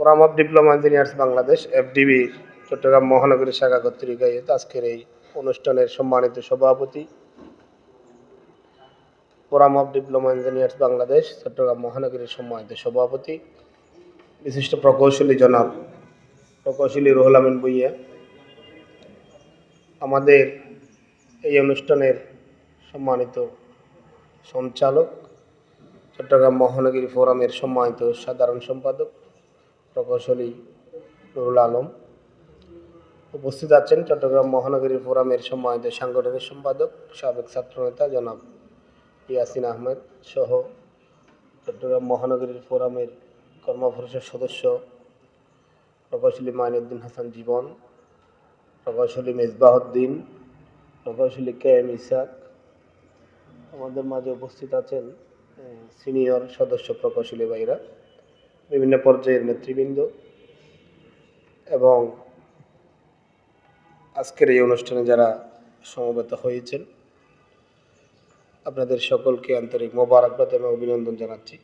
Forum of diploma engineers Bangladesh এফডিবির চট্টগ্রাম মহানগরী শাখা কর্তৃক আয়োজিত আজকের এই অনুষ্ঠানের সম্মানিত সভাপতি, forum of diploma engineers Bangladesh Chattogram মহানগরীর সম্মানিত সভাপতি, বিশিষ্ট প্রকৌশলী জনাব প্রকৌশলী রুহুল আমিন ভূঁইয়া, আমাদের এই অনুষ্ঠানের সম্মানিত সঞ্চালক, চট্টগ্রাম মহানগরী ফোরামের সম্মানিত সাধারণ সম্পাদক প্রকৌশলী নুরুল আলম, উপস্থিত আছেন চট্টগ্রাম মহানগরী ফোরামের সম্মানিত সাংগঠনিক সম্পাদক সাবেক ছাত্রনেতা জনাব ইয়াসিন আহমেদ সহ চট্টগ্রাম মহানগরীর ফোরামের কর্মপরিষদ সদস্য প্রকৌশলী মাইনুদ্দিন হাসান জীবন, প্রকৌশলী মেজবাহউদ্দিন, প্রকৌশলী কে এম ইসাক। আমাদের মাঝে উপস্থিত আছেন সিনিয়র সদস্য প্রকৌশলী ভাইরা, বিভিন্ন পর্যায়ের নেতৃবৃন্দ এবং আজকের এই অনুষ্ঠানে যারা সমবেত হয়েছেন, আপনাদের সকলকে আন্তরিক মোবারকবাদ এবং অভিনন্দন জানাচ্ছি।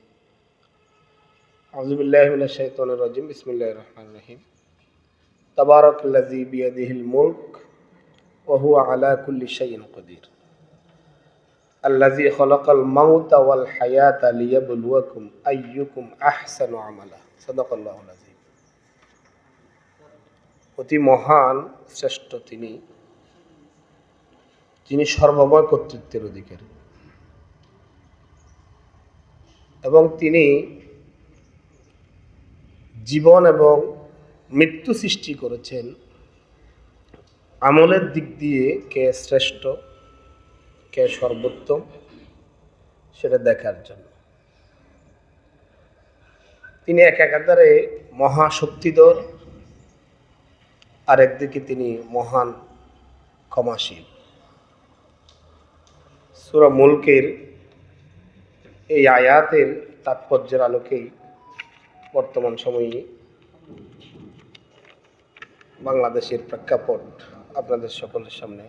আউযু বিল্লাহি মিনাশ শাইতানির রাজিম। বিসমিল্লাহির রহমানির রহিম। তাবারাকাল্লাযী বিয়াদিহিল মুলক ওয়া হুয়া আলা কুল্লি শাইইন কাদির। আল্লাযী খালাকাল মাউতা ওয়াল হায়াতা লিয়াবলুয়াকুম আইয়ুকুম আহসানু আমালা। সাদাকাল্লাহুল আযীম। অতি মহান শ্রেষ্ঠ তিনি, যিনি সর্বময় কর্তৃত্বের অধিকারী এবং তিনি জীবন এবং মৃত্যু সৃষ্টি করেছেন আমলের দিক দিয়ে কে শ্রেষ্ঠ, কে সর্বোত্তম সেটা দেখার জন্য। তিনি একাধারে মহাশক্তিধর, আর একদিকে তিনি মহান ক্ষমাশীল। সূরা মুলকের এই আয়াতের তাৎপর্যের আলোকেই বর্তমান সময়ে বাংলাদেশের প্রেক্ষাপট আপনাদের সকলের সামনে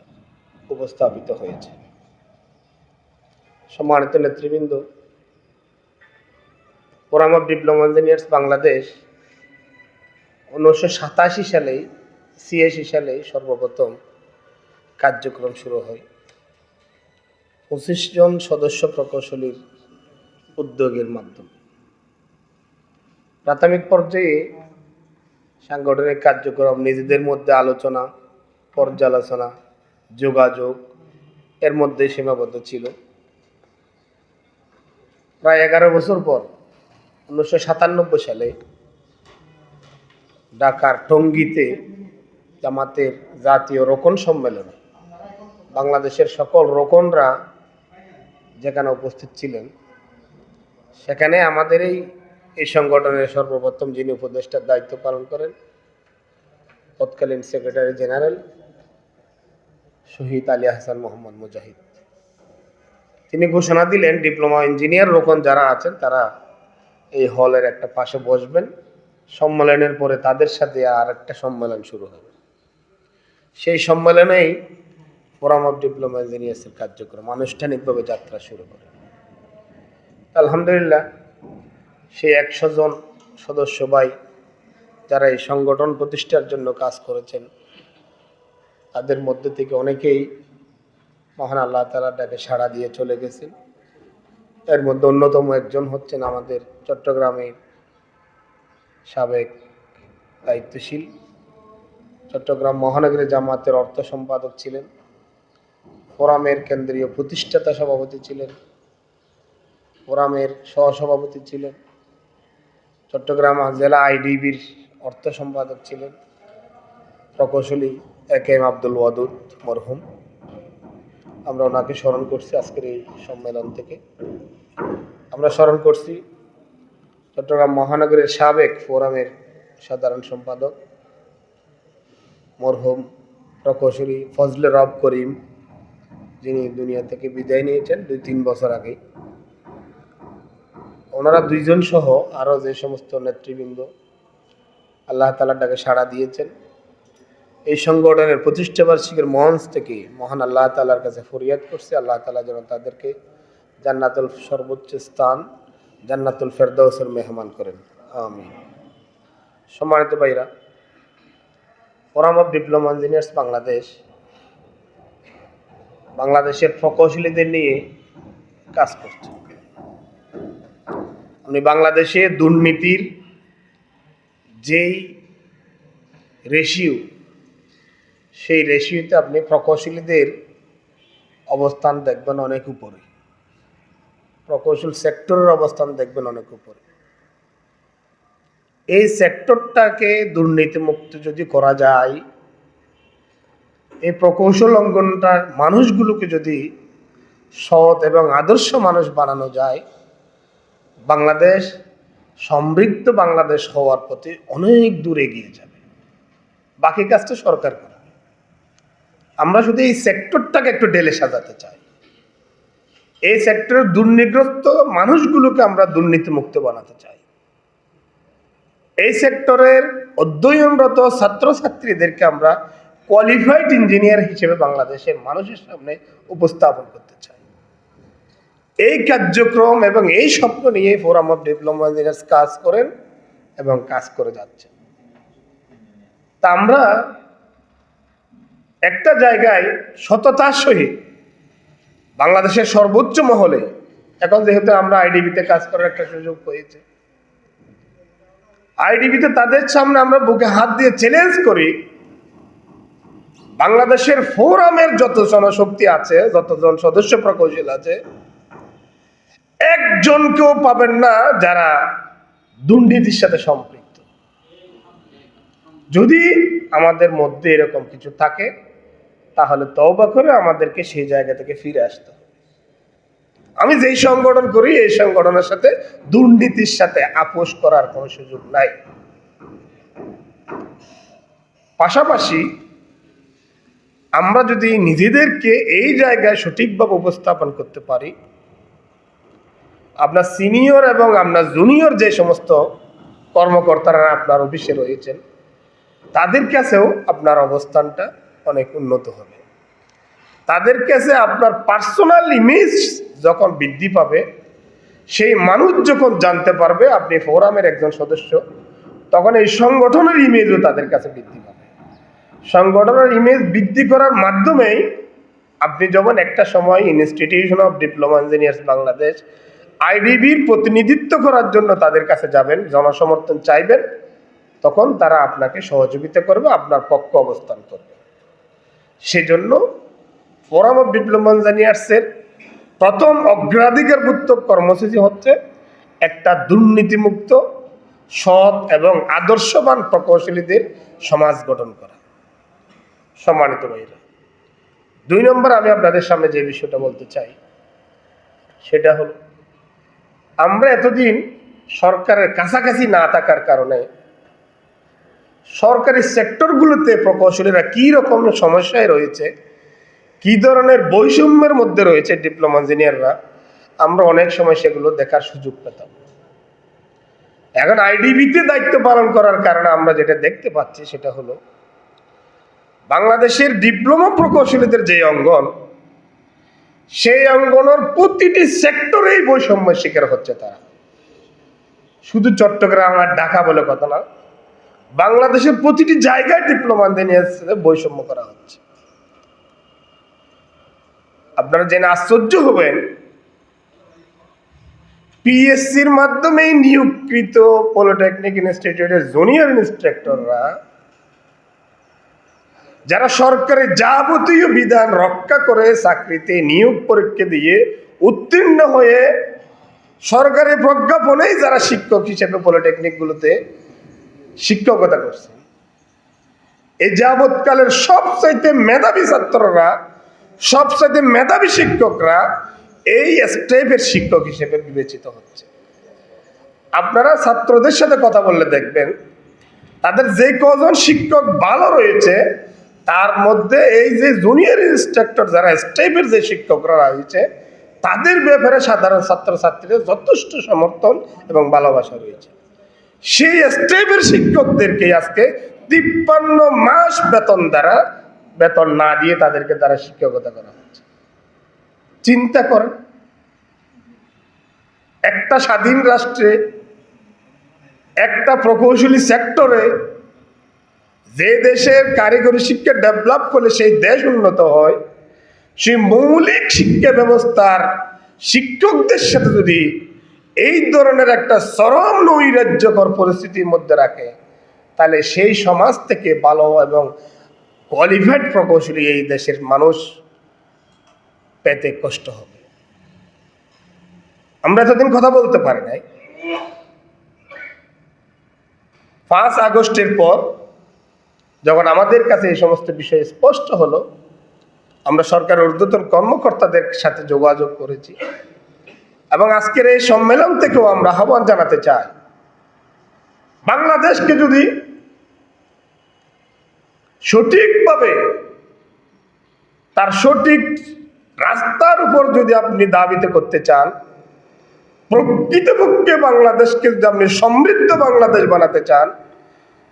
উপস্থাপিত হয়েছে। সম্মানিত নেতৃবৃন্দ, forum of diploma engineers Bangladesh 1987 সালেই 86 সালে সর্বপ্রথম কার্যক্রম শুরু হয় 25 জন সদস্য প্রকৌশলীর উদ্যোগের মাধ্যমে। প্রাথমিক পর্যায়ে সাংগঠনিক কার্যক্রম নিজেদের মধ্যে আলোচনা, পর্যালোচনা, যোগাযোগ এর মধ্যে সীমাবদ্ধ ছিল। প্রায় 11 বছর পর 1997 সালে ঢাকার টঙ্গীতে জামাতের জাতীয় রোকন সম্মেলনে বাংলাদেশের সকল রোকনরা যেখানে উপস্থিত ছিলেন, সেখানে আমাদের এই সংগঠনের সর্বপ্রথম যিনি উপদেষ্টার দায়িত্ব পালন করেন, তৎকালীন সেক্রেটারি জেনারেল শহীদ আলী হাসান মোহাম্মদ মুজাহিদ, তিনি ঘোষণা দিলেন ডিপ্লোমা ইঞ্জিনিয়ার রোকন যারা আছেন তারা এই হলের একটা পাশে বসবেন, সম্মেলনের পরে তাদের সাথে আর একটা সম্মেলন শুরু হবে। সেই সম্মেলনেই ফোরাম অফ ডিপ্লোমা ইঞ্জিনিয়ার্সের কার্যক্রম আনুষ্ঠানিকভাবে যাত্রা শুরু করে। আলহামদুলিল্লাহ, সেই 100 জন সদস্য ভাই যারা এই সংগঠন প্রতিষ্ঠার জন্য কাজ করেছেন, তাদের মধ্যে থেকে অনেকেই মহান আল্লাহ তাআলার ডাকে সাড়া দিয়ে চলে গেছেন। এর মধ্যে অন্যতম একজন হচ্ছেন আমাদের চট্টগ্রামের সাবেক দায়িত্বশীল, চট্টগ্রাম মহানগরী জামাতের অর্থ সম্পাদক ছিলেন, ফোরামের কেন্দ্রীয় প্রতিষ্ঠাতা সভাপতি ছিলেন, ফোরামের সহসভাপতি ছিলেন, চট্টগ্রাম জেলা আইডিবির অর্থ সম্পাদক ছিলেন প্রকৌশলী এ কে এম আব্দুল ওয়াদুদ মরহুম। আমরা ওনাকে স্মরণ করছি আজকের এই সম্মেলন থেকে। আমরা স্মরণ করছি চট্টগ্রাম মহানগরের সাবেক ফোরামের সাধারণ সম্পাদক মরহুম প্রকৌশলী ফজলে রব করিম, যিনি দুনিয়া থেকে বিদায় নিয়েছেন 2-3 বছর আগে। ওনারা 2 জন সহ আরও যে সমস্ত নেতৃবৃন্দ আল্লাহ তাআলার ডাকে সাড়া দিয়েছেন, এই সংগঠনের প্রতিষ্ঠাবার্ষিকীর মঞ্চ থেকে মহান আল্লাহ তাআলার কাছে ফরিয়াদ করছে আল্লাহ তাআলা যেন তাদেরকে জান্নাতুল সর্বোচ্চ স্থান জান্নাতুল ফেরদাউসের মেহমান করেন, আমিন। সম্মানিত ভাইরা, ফোরাম অফ ডিপ্লোমা ইঞ্জিনিয়ার্স বাংলাদেশের প্রকৌশলীদের নিয়ে কাজ করছে। আপনি বাংলাদেশে দুর্নীতির যেই রেশিও, সেই রেশিওতে আপনি প্রকৌশলীদের অবস্থান দেখবেন অনেক উপরে, প্রকৌশল সেক্টরের অবস্থান দেখবেন অনেক উপরে। এই সেক্টরটাকে দুর্নীতিমুক্ত যদি করা যায়, এই প্রকৌশল অঙ্গনটার মানুষগুলোকে যদি সৎ এবং আদর্শ মানুষ বানানো যায়, বাংলাদেশ সমৃদ্ধ বাংলাদেশ হওয়ার প্রতি অনেক দূর এগিয়ে যাবে। বাকি কাজটা সরকার করে। আমরা শুধু এই সেক্টরটাকে একটু ঢেলে সাজাতে চাই। এই সেক্টরের দুর্নীতিগ্রস্ত মানুষগুলোকে আমরা দুর্নীতিমুক্ত বানাতে চাই। এই সেক্টরের অধ্যয়নরত ছাত্রছাত্রীদেরকে আমরা কোয়ালিফাইড ইঞ্জিনিয়ার হিসেবে বাংলাদেশের মানুষের সামনে উপস্থাপন করতে চাই। এই কার্যক্রম এবং এই স্বপ্ন নিয়ে ফোরাম অফ ডিপ্লোমা ইঞ্জিনিয়ার্স কাজ করেন এবং কাজ করে যাচ্ছেন। তা আমরা একটা জায়গায় সততার সহিত বাংলাদেশের সর্বোচ্চ মহলে, এখন যেহেতু আমরা আইডিবিতে কাজ করার একটা সুযোগ হয়েছে, আইডিবিতে তাদের সামনে আমরা বুকে হাত দিয়ে চ্যালেঞ্জ করি, বাংলাদেশের ফোরামের যত জনশক্তি আছে, যতজন সদস্য প্রকৌশল আছে, একজনকেও পাবেন না যারা দুর্নীতির সাথে সম্পৃক্ত। যদি আমাদের মধ্যে এরকম কিছু থাকে, তাহলে তওবা করে আমাদেরকে সেই জায়গা থেকে ফিরে আসতে হবে। আমি যেই সংগঠন করি, এই সংগঠনের সাথে দুর্নীতির সাথে আপোষ করার কোনো সুযোগ নাই। পাশাপাশি আমরা যদি নিজেদেরকে এই জায়গায় সঠিকভাবে উপস্থাপন করতে পারি, আপনার সিনিয়র এবং আপনার জুনিয়র যে সমস্ত কর্মকর্তারা আপনার অফিসে রয়েছেন, তাদের কাছেও আপনার অবস্থানটা অনেক উন্নত হবে। তাদের কাছে আপনার পার্সোনাল ইমেজ যখন বৃদ্ধি পাবে, সেই মানুষ যখন জানতে পারবে আপনি ফোরামের একজন সদস্য, তখন এই সংগঠনের ইমেজও তাদের কাছে বৃদ্ধি পাবে। সংগঠনের ইমেজ বৃদ্ধি করার মাধ্যমেই আপনি যখন একটা সময় institution of diploma engineers Bangladesh আইডিবির প্রতিনিধিত্ব করার জন্য তাদের কাছে যাবেন, জনসমর্থন চাইবেন, তখন তারা আপনাকে সহযোগিতা করবে, আপনার পক্ষে অবস্থান করবে। সেজন্য ফোরাম অফ ডিপ্লোমা ইঞ্জিনিয়ার্সের প্রথম অগ্রাধিকারভুক্ত কর্মসূচি হচ্ছে একটা দুর্নীতিমুক্ত, সৎ এবং আদর্শবান প্রকৌশলীদের সমাজ গঠন করা। সম্মানিত ভাইরা, 2 নম্বর আমি আপনাদের সামনে যে বিষয়টা বলতে চাই, সেটা হলো আমরা এতদিন সরকারের কাছাকাছি না থাকার কারণে সরকারি সেক্টরগুলোতে প্রকৌশলীরা কী রকম সমস্যায় রয়েছে, কী ধরনের বৈষম্যের মধ্যে রয়েছে ডিপ্লোমা ইঞ্জিনিয়াররা, আমরা অনেক সময় সেগুলো দেখার সুযোগ পেতাম। এখন আইডিবিতে দায়িত্ব পালন করার কারণে আমরা যেটা দেখতে পাচ্ছি, সেটা হলো বাংলাদেশের ডিপ্লোমা প্রকৌশলীদের যে অঙ্গন, সেই অঙ্গনের প্রতিটি সেক্টরেই বৈষম্যের শিকার হচ্ছে তারা। শুধু চট্টগ্রাম আর ঢাকা বলে কথা না, বাংলাদেশের প্রতিটি জায়গায় ডিপ্লোমা ইঞ্জিনিয়ার্সদের বৈষম্য করা হচ্ছে। আপনারা জেনে আশ্চর্য হবেন, পিএসসির মাধ্যমেই নিয়োগকৃত পলিটেকনিক ইনস্টিটিউটের জুনিয়র ইন্সট্রাক্টররা, যারা সরকারের যাবতীয় বিধান রক্ষা করে চাকরিতে নিয়োগ পরীক্ষা দিয়ে উত্তীর্ণ হয়ে সরকারি প্রজ্ঞাপনেই যারা শিক্ষক হিসেবে পলিটেকনিকগুলোতে শিক্ষকতা করছে, এই যাবৎকালের সবচাইতে মেধাবী ছাত্ররা, সবচাইতে মেধাবী শিক্ষকরা এই স্টেপের শিক্ষক হিসেবে বিবেচিত হচ্ছে। আপনারা ছাত্রদের সাথে কথা বললে দেখবেন, তাদের যে কজন শিক্ষক ভালো রয়েছে, তার মধ্যে এই যে জুনিয়র ইন্সট্রাক্টর যারা স্টেপের যে শিক্ষকরা রয়েছে, তাদের ব্যাপারে সাধারণ ছাত্রছাত্রীদের যথেষ্ট সমর্থন এবং ভালোবাসা রয়েছে। সেই স্টেপের শিক্ষকদেরকে আজকে 53 মাস বেতন না দিয়ে তাদেরকে দ্বারা শিক্ষকতা করা হচ্ছে। চিন্তা করেন, একটা স্বাধীন রাষ্ট্রে একটা প্রকৌশলী সেক্টরে যে দেশের কারিগরি শিক্ষা ডেভেলপ করলে সেই দেশ উন্নত হয়, সেই মৌলিক শিক্ষা ব্যবস্থার শিক্ষকদের সাথে যদি এই ধরনের একটা চরম নৈরাজ্যকর পরিস্থিতির মধ্যে রাখে, তাহলে সেই সমাজ থেকে ভালো এবং কোয়ালিফাইড প্রকৌশলী এই দেশের মানুষ পেতে কষ্ট হবে। আমরা এতদিন কথা বলতে পারি নাই। 5 আগস্টের পর যখন আমাদের কাছে এই সমস্ত বিষয় স্পষ্ট হলো, আমরা সরকারের ঊর্ধ্বতন কর্মকর্তাদের সাথে যোগাযোগ করেছি এবং আজকের এই সম্মেলন থেকেও আমরা আহ্বান জানাতে চাই, বাংলাদেশকে যদি সঠিকভাবে তার সঠিক রাস্তার উপর যদি আপনি দাবিতে করতে চান, প্রকৃতপক্ষে বাংলাদেশকে যদি আপনি সমৃদ্ধ বাংলাদেশ বানাতে চান,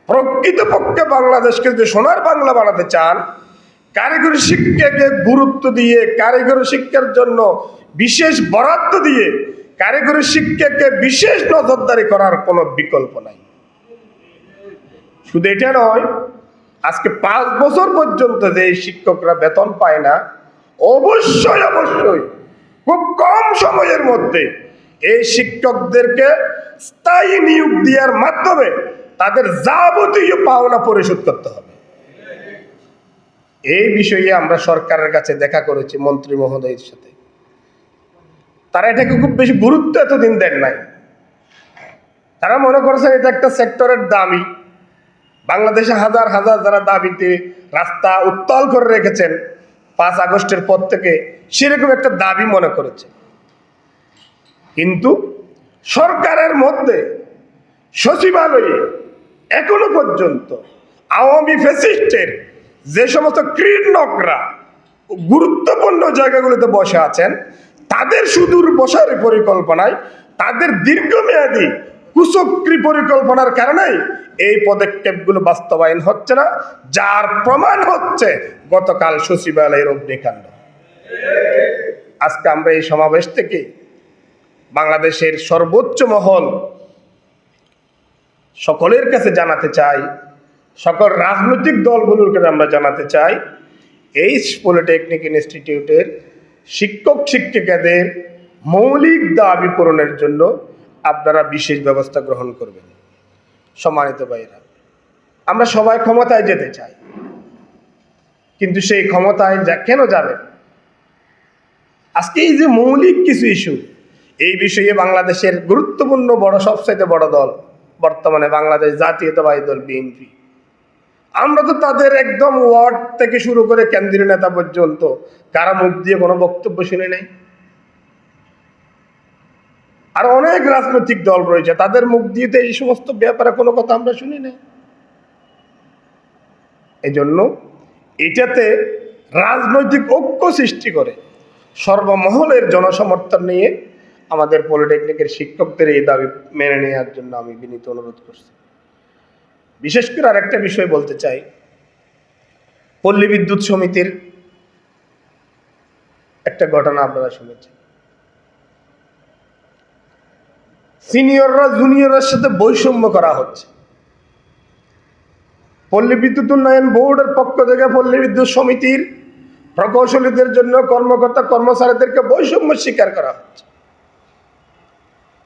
প্রকৃতপক্ষে বাংলাদেশকে যদি সোনার বাংলা বানাতে চান, কারিগরি শিক্ষাকে গুরুত্ব দিয়ে, কারিগরি শিক্ষার জন্য বিশেষ বরাদ্দ দিয়ে, কারিগরি শিক্ষাকে বিশেষ নজরদারি করার কোনো বিকল্প নাই। শুধু এটা নয়, আজকে 5 বছর পর্যন্ত যে শিক্ষকরা বেতন পায় না, অবশ্যই খুব কম সময়ের মধ্যে এই শিক্ষকদেরকে স্থায়ী নিয়োগ দেওয়ার মাধ্যমে তাদের যাবতীয় পাওনা পরিশোধ করতে হবে। এই বিষয়ে আমরা সরকারের কাছে দেখা করেছি মন্ত্রী মহোদয়ের সাথে। তারা এটাকে খুব বেশি গুরুত্ব এতদিন দেন নাই। তারা মনে করছেন এটা একটা সেক্টরের দাবি। বাংলাদেশে হাজার হাজার যারা দাবিতে রাস্তা উত্তাল করে রেখেছেন 5 আগস্টের পর থেকে, সেরকম একটা দাবি মনে করেছে। কিন্তু সরকারের মধ্যে সচিবালয়ে এখনো পর্যন্ত আওয়ামী ফ্যাসিস্টের যে সমস্ত ক্রীড়নকরা গুরুত্বপূর্ণ জায়গাগুলোতে বসে আছেন, তাদের সুদূর বসার পরিকল্পনায়, তাদের দীর্ঘমেয়াদী কুচক্রী পরিকল্পনার কারণেই এই পদক্ষেপগুলো বাস্তবায়ন হচ্ছে না, যার প্রমাণ হচ্ছে গতকাল সচিবালয়ের অগ্নিকাণ্ড। আজকে আমরা এই সমাবেশ থেকে বাংলাদেশের সর্বোচ্চ মহল সকলের কাছে জানাতে চাই, সকল রাজনৈতিক দলগুলোর কাছে আমরা জানাতে চাই, এই পলিটেকনিক ইনস্টিটিউটের শিক্ষক শিক্ষিকাদের মৌলিক দাবি পূরণের জন্য আপনারা বিশেষ ব্যবস্থা গ্রহণ করবেন। সম্মানিত ভাইরা, আমরা সবাই ক্ষমতায় যেতে চাই, কিন্তু সেই ক্ষমতায় কেন যাবেন? আজকে এই যে মৌলিক কিছু ইস্যু, এই বিষয়ে বাংলাদেশের গুরুত্বপূর্ণ সবচাইতে বড় দল বর্তমানে বাংলাদেশ জাতীয়তাবাদী দল বিএনপি, আমরা তো তাদের একদম ওয়ার্ড থেকে শুরু করে কেন্দ্রীয় নেতা পর্যন্ত কারা মুখ দিয়ে কোনো বক্তব্য শুনে নেই। আর অনেক রাজনৈতিক দল রয়েছে, তাদের মুখ দিয়ে তো এই সমস্ত ব্যাপারে কোনো কথা আমরা শুনি নাই। এই জন্য এটাতে রাজনৈতিক ঐক্য সৃষ্টি করে সর্বমহলের জনসমর্থন নিয়ে আমাদের পলিটেকনিকের শিক্ষকদের এই দাবি মেনে নেওয়ার জন্য আমি বিনীত অনুরোধ করছি। বিশেষ করে আরেকটা বিষয় বলতে চাই, পল্লী বিদ্যুৎ সমিতির একটা ঘটনা আপনারা শুনেছেন। সিনিয়ররা জুনিয়রের সাথে বৈষম্য করা হচ্ছে। পল্লী বিদ্যুৎ উন্নয়ন বোর্ডের পক্ষ থেকে পল্লী বিদ্যুৎ সমিতির প্রকৌশলীদের জন্য কর্মকর্তা কর্মচারীদেরকে বৈষম্য স্বীকার করা হচ্ছে।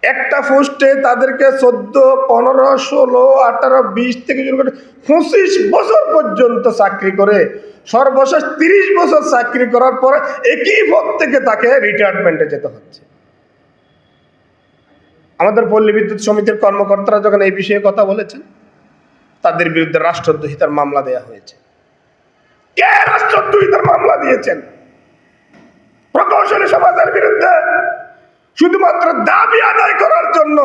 একটা পোস্টে তাদেরকে 14, 15, 16, 18, 20 থেকে শুরু করে 25 বছর পর্যন্ত চাকরি করে সর্বশেষ 30 বছর চাকরি করার পরে একই পদ থেকে তাকে রিটায়ারমেন্টে যেতে হচ্ছে। আমাদের পল্লী বিদ্যুৎ সমিতির কর্মকর্তারা যখন এই বিষয়ে কথা বলেছেন, তাদের বিরুদ্ধে রাষ্ট্রদ্রোহিতার মামলা দেওয়া হয়েছে। কে রাষ্ট্রদ্রোহিতার মামলা দিয়েছেন? প্রকৌশলী সমাজের বিরুদ্ধে। শুধুমাত্র দাবি আদায় করার জন্য,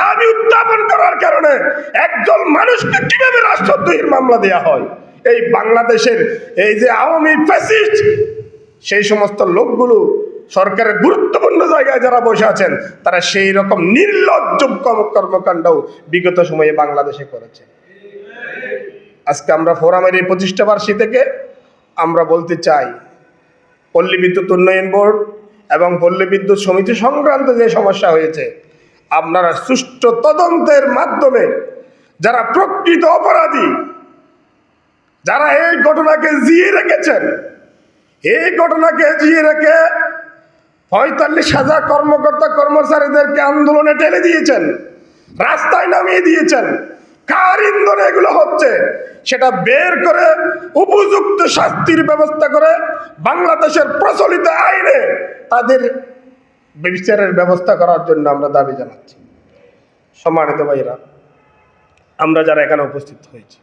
দাবি উত্থাপন করার কারণে একজন মানুষকে কিভাবে রাষ্ট্রদ্রোহীর মামলা দেওয়া হয়? এই বাংলাদেশের এই যে আওয়ামী ফ্যাসিস্ট, সেই সমস্ত লোকগুলো সরকারের গুরুত্বপূর্ণ জায়গায় যারা বসে আছেন, তারা সেই রকম নির্লজ্জ কর্মকাণ্ডও বিগত সময়ে বাংলাদেশে করেছে। আজকে আমরা ফোরামের এই প্রতিষ্ঠা বার্ষিকী থেকে আমরা বলতে চাই, পল্লী বিদ্যুৎ উন্নয়ন বোর্ড এবং পল্লী বিদ্যুৎ সমিতি সংক্রান্ত যে সমস্যা হয়েছে, আপনারা সুষ্ঠু তদন্তের মাধ্যমে যারা প্রকৃত অপরাধী, যারা এই ঘটনাকে জিয়ে রেখেছেন, এই ঘটনাকে জিয়ে রেখে 45,000 কর্মকর্তা কর্মচারীদেরকে আন্দোলনে ঠেলে দিয়েছেন, রাস্তায় নামিয়ে দিয়েছেন, কার ইন্ধনে এগুলো হচ্ছে সেটা বের করে উপযুক্ত শাস্তির ব্যবস্থা করে বাংলাদেশের প্রচলিত আইনে তাদের বিচারের ব্যবস্থা করার জন্য আমরা দাবি জানাচ্ছি। সম্মানিত ভাইরা, আমরা যারা এখানে উপস্থিত হয়েছি,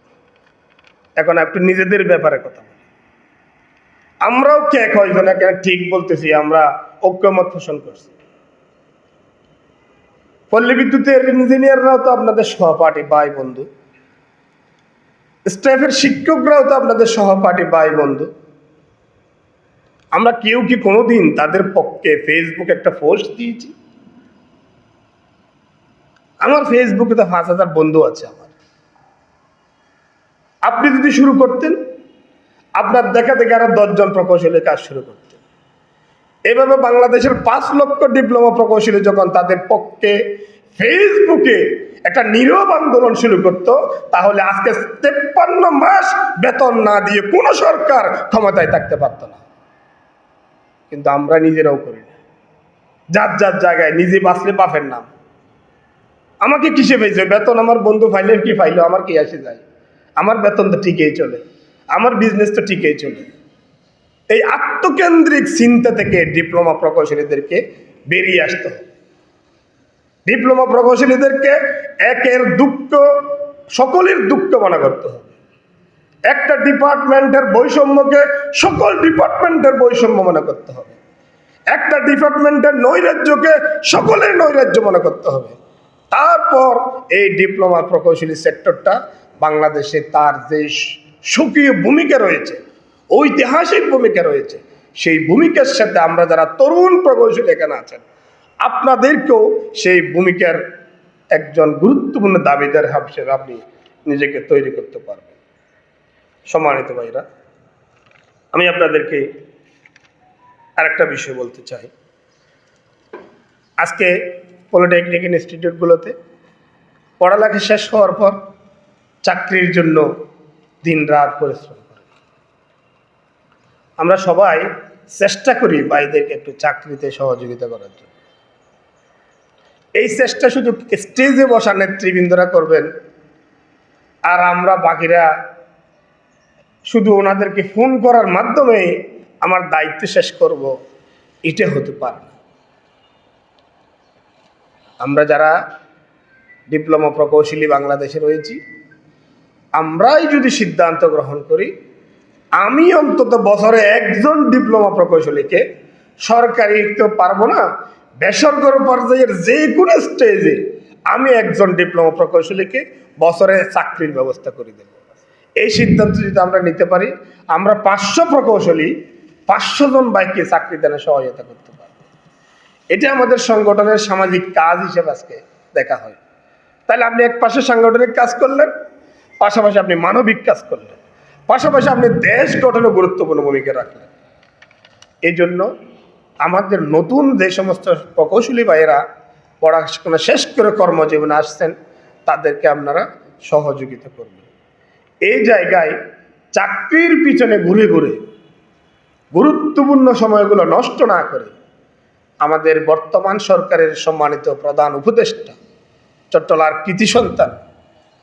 এখন একটু নিজেদের ব্যাপারে কথা বলি। আমরাও কে কয়জন এখানে ঠিক বলতেছি, আমরা ঐক্যমত পোষণ করছি। পল্লী বিদ্যুতের ইঞ্জিনিয়াররাও তো আপনাদের সহপাঠী ভাই বন্ধু, স্টাফের শিক্ষকরাও তো আপনাদের সহপাঠী ভাই বন্ধু। আমরা কেউ কি কোনোদিন তাদের পক্ষে ফেসবুকে একটা পোস্ট দিয়েছি? আমার ফেসবুকে তো 5,000 বন্ধু আছে আমার। আপনি যদি শুরু করতেন, আপনার দেখা দেখে আরো 10 জন প্রকৌশলী কাজ শুরু করতেন। এভাবে বাংলাদেশের 5 লক্ষ ডিপ্লোমা প্রকৌশলী যখন তাদের পক্ষে ফেসবুকে একটা নীরব আন্দোলন শুরু করত, তাহলে আজকে 53 মাস বেতন না দিয়ে কোনো সরকার ক্ষমতায় থাকতে পারত না। কিন্তু আমরা নিজেরাও করি না। যার যার জায়গায় নিজে বাঁচলে বাপের নাম। আমাকে কিসে পেয়েছে বেতন? আমার বন্ধু ফাইলে কি ফাইলো, আমার কি আসে যায়? আমার বেতন তো ঠিকই চলে, আমার বিজনেস তো ঠিকই চলে। এই আত্মকেন্দ্রিক চিন্তা থেকে ডিপ্লোমা প্রকৌশলীদেরকে বেরিয়ে আসতে হবে। ডিপ্লোমা প্রকৌশলীদেরকে একের দুঃখ সকলের দুঃখ মনে করতে হবে। একটা ডিপার্টমেন্টের বৈষম্যকে সকল ডিপার্টমেন্টের বৈষম্য মনে করতে হবে। একটা ডিপার্টমেন্টের নৈরাজ্যকে সকলের নৈরাজ্য মনে করতে হবে। তারপর এই ডিপ্লোমা প্রকৌশলী সেক্টরটা বাংলাদেশে তার যে সক্রিয় ভূমিকা রয়েছে, ঐতিহাসিক ভূমিকা রয়েছে, সেই ভূমিকার সাথে আমরা যারা তরুণ প্রকৌশলী এখানে আছেন, আপনাদেরকেও সেই ভূমিকার একজন গুরুত্বপূর্ণ দাবিদার হিসেবে আপনি নিজেকে তৈরি করতে পারবেন। সম্মানিত ভাইরা, আমি আপনাদেরকে আরেকটা বিষয় বলতে চাই। আজকে পলিটেকনিক ইনস্টিটিউটগুলোতে পড়ালেখা শেষ হওয়ার পর চাকরির জন্য দিন রাত পরিশ্রম করে। আমরা সবাই চেষ্টা করি ভাইদেরকে একটু চাকরিতে সহযোগিতা করার জন্য। এই চেষ্টা শুধু স্টেজে বসা নেতৃবৃন্দরা করবেন, আর আমরা বাকিরা শুধু ওনাদেরকে ফোন করার মাধ্যমে আমার দায়িত্ব শেষ করব, এটা হতে পারে না। আমরা যারা ডিপ্লোমা প্রকৌশলী বাংলাদেশে রয়েছি, আমরাই যদি সিদ্ধান্ত গ্রহণ করি, আমি অন্তত বছরে একজন ডিপ্লোমা প্রকৌশলীকে, সরকারি তো পারবো না, বেসরকারি পর্যায়ের যে কোনো স্টেজে আমি একজন ডিপ্লোমা প্রকৌশলীকে বছরে চাকরির ব্যবস্থা করে দেব। এই সিদ্ধান্ত যদি আমরা নিতে পারি, আমরা 500 প্রকৌশলী 500 জন ভাইকে চাকরি দানে সহায়তা করতে পারব। এটা আমাদের সংগঠনের সামাজিক কাজ হিসেবে আজকে দেখা হয়। তাহলে আপনি এক পাশে সাংগঠনিক কাজ করলেন, পাশাপাশি আপনি মানবিক কাজ করলেন, পাশাপাশি আপনি দেশ গঠনে গুরুত্বপূর্ণ ভূমিকা রাখলেন। এই জন্য আমাদের নতুন যে সমস্ত প্রকৌশলী ভাইয়েরা পড়াশোনা শেষ করে কর্মজীবনে আসছেন, তাদেরকে আপনারা সহযোগিতা করবেন। এই জায়গায় চাকরির পিছনে ঘুরে ঘুরে গুরুত্বপূর্ণ সময়গুলো নষ্ট না করে আমাদের বর্তমান সরকারের সম্মানিত প্রধান উপদেষ্টা, চট্টলার কৃতি সন্তান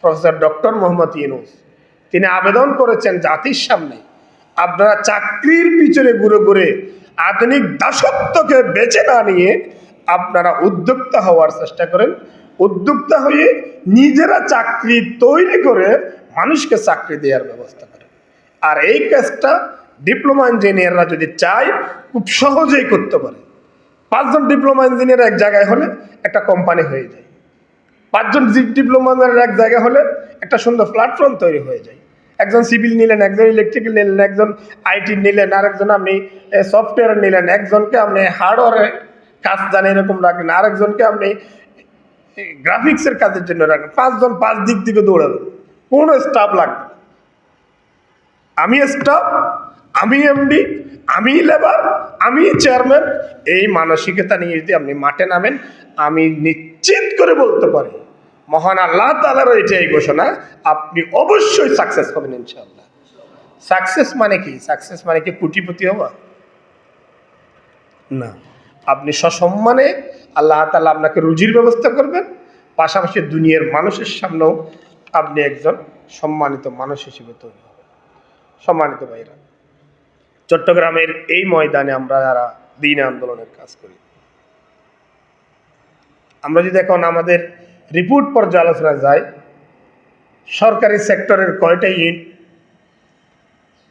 প্রফেসর ডক্টর মোহাম্মদ ইউনূস, তিনি আবেদন করেছেন জাতির সামনে, আপনারা চাকরির পিছনে ঘুরে ঘুরে আধুনিক দাসত্বকে বেছে না নিয়ে আপনারা উদ্যোক্তা হওয়ার চেষ্টা করেন। উদ্যোক্তা হয়ে নিজেরা চাকরি তৈরি করে মানুষকে চাকরি দেওয়ার ব্যবস্থা করেন। আর এই কাজটা ডিপ্লোমা ইঞ্জিনিয়াররা যদি চায়, খুব সহজেই করতে পারে। 5 জন ডিপ্লোমা ইঞ্জিনিয়ার এক জায়গায় হলে একটা কোম্পানি হয়ে যায়। 5 জন ডিপ্লোমা ইঞ্জিনিয়ার এক জায়গায় হলে একটা সুন্দর প্ল্যাটফর্ম তৈরি হয়ে যায়। একজন সিভিল নিলেন, একজন ইলেকট্রিক্যাল নিলেন, একজন আইটি নিলেন, আরেকজন আপনি সফটওয়্যার নিলেন, একজনকে আপনি হার্ডওয়্যারের কাজ জানেন এরকম রাখলেন, আরেকজনকে আপনি গ্রাফিক্সের কাজের জন্য রাখলেন। 5 জন 5 দিক থেকে দৌড়াবেন, কোনো স্টাফ লাগবে না। আমি স্টাফ, আমি এমডি, আমি লেবার, আমি চেয়ারম্যান, এই মানসিকতা নিয়ে যদি আপনি মাঠে নামেন, আমি নিশ্চিত করে বলতে পারি মহান আল্লাহ তাআলার এটাই ঘোষণা, আপনি অবশ্যই সাকসেস হবেন ইনশাআল্লাহ। সাকসেস মানে কি? সাকসেস মানে কি কোটিপতি হওয়া না। আপনি সসম্মানে আল্লাহ তাআলা আপনাকে রুজির ব্যবস্থা করবেন, পাশাপাশি দুনিয়ার মানুষের সামনেও আপনি একজন সম্মানিত মানুষ হিসেবে তৈরি হবেন। সম্মানিত ভাইরা, চট্টগ্রামের এই ময়দানে আমরা যারা দ্বীন আন্দোলনের কাজ করি, আমরা যদি এখন আমাদের রিপোর্ট পর্যালোচনা যাই, সরকারি সেক্টরের কয়টা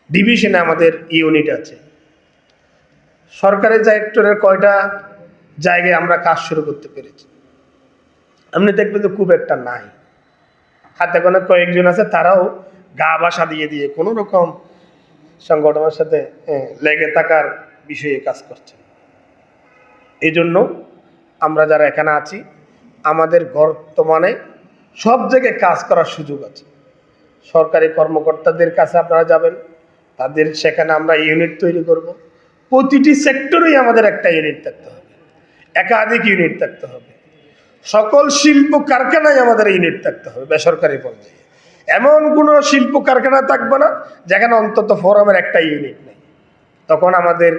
ডিভিশনে আমাদের ইউনিট আছে, সরকারি সেক্টরের কয়টা জায়গায় আমরা কাজ শুরু করতে পেরেছি, আপনি দেখবেন তো খুব একটা নাই। হাতে গোনা কয়েকজন আছে, তারাও গা বাসা দিয়ে দিয়ে কোনো রকম সংগঠনের সাথে লেগে থাকার বিষয়ে কাজ করছে। এই জন্য আমরা যারা এখানে আছি, আমাদের বর্তমানে সব জায়গায় কাজ করার সুযোগ আছে। সরকারি কর্মকর্তাদের কাছে আপনারা যাবেন, তাদের সেখানে আমরা ইউনিট তৈরি করব। প্রতিটি সেক্টরেই আমাদের একটা ইউনিট থাকতে হবে, একাধিক ইউনিট থাকতে হবে। সকল শিল্প কারখানায় আমাদের ইউনিট থাকতে হবে বেসরকারি পর্যায়ে। এমন কোনো শিল্প কারখানা থাকবে না যেখানে অন্তত ফোরামের একটা ইউনিট নেই। তখন আমাদের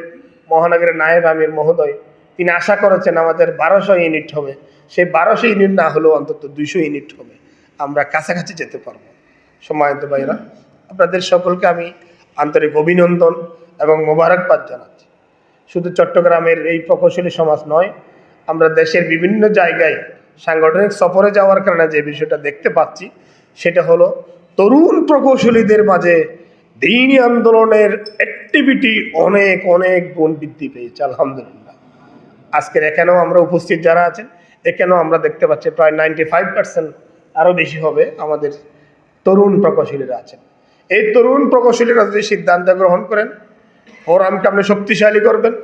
মহানগরের নায়েব আমির মহোদয় তিনি আশা করেছেন আমাদের 1200 ইউনিট হবে। সেই 1200 ইউনিট না হলেও অন্তত 200 ইউনিট হবে, আমরা কাছাকাছি যেতে পারবো। সম্মানিত ভাইরা, আপনাদের সকলকে আমি আন্তরিক অভিনন্দন এবং মোবারকবাদ জানাচ্ছি। শুধু চট্টগ্রামের এই প্রকৌশলী সমাজ নয়, আমরা দেশের বিভিন্ন জায়গায় সাংগঠনিক সফরে যাওয়ার কারণে যে বিষয়টা দেখতে পাচ্ছি, সেটা হলো তরুণ প্রকৌশলীদের মাঝে দ্বীনি আন্দোলনের অ্যাক্টিভিটি অনেক অনেক গুণ বৃদ্ধি পেয়েছে আলহামদুলিল্লাহ। আজকের এখানেও আমরা উপস্থিত যারা আছেন, এখানেও আমরা দেখতে পাচ্ছি প্রায় 95% আরও বেশি হবে আমাদের তরুণ প্রকৌশলীরা আছেন। এই তরুণ প্রকৌশলীরা যদি সিদ্ধান্ত গ্রহণ করেন, ফোরামকে আপনি শক্তিশালী করবেন,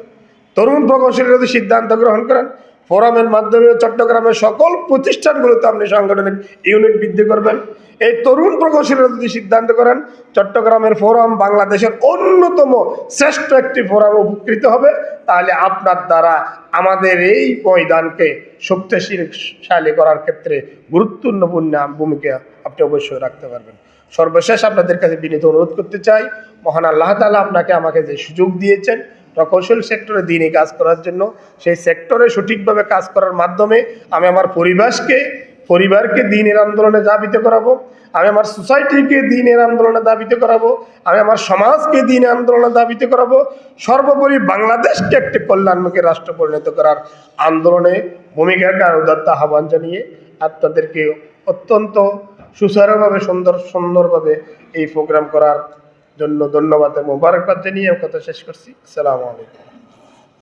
তরুণ প্রকৌশলীরা যদি সিদ্ধান্ত গ্রহণ করেন, ফোরামের মাধ্যমে চট্টগ্রামের সকল প্রতিষ্ঠানগুলোতে আপনি সাংগঠনিক ইউনিট বৃদ্ধি করবেন। এই তরুণ প্রকৌশলীরা যদি সিদ্ধান্ত করেন, চট্টগ্রামের ফোরাম বাংলাদেশের অন্যতম শ্রেষ্ঠ একটি ফোরাম উপকৃত হবে, তাহলে আপনার দ্বারা আমাদের এই ময়দানকে শক্তিশালী করার ক্ষেত্রে গুরুত্বপূর্ণ ভূমিকা আপনি অবশ্যই রাখতে পারবেন। সর্বশেষ আপনাদের কাছে বিনীত অনুরোধ করতে চাই, মহান আল্লাহ তাআলা আপনাকে আমাকে যে সুযোগ দিয়েছেন প্রকৌশল সেক্টরে দ্বীনি কাজ করার জন্য, সেই সেক্টরে সঠিকভাবে কাজ করার মাধ্যমে আমি আমার পরিবারকে দ্বীনের আন্দোলনে দাবিত করাবো, আমি আমার সোসাইটিকে দ্বীনের আন্দোলনে দাবিত করাবো, আমি আমার সমাজকে দ্বীনের আন্দোলনে দাবিত করাবো, সর্বোপরি বাংলাদেশকে একটি কল্যাণমুখী রাষ্ট্র পরিণত করার আন্দোলনে ভূমিকাকে উদাত্ত আহ্বান জানিয়ে আপনাদেরকে অত্যন্ত সুচারুভাবে সুন্দরভাবে এই প্রোগ্রাম করার জন্য ধন্যবাদ এবং মোবারকবাদ জানিয়ে কথা শেষ করছি। আসসালামু আলাইকুম।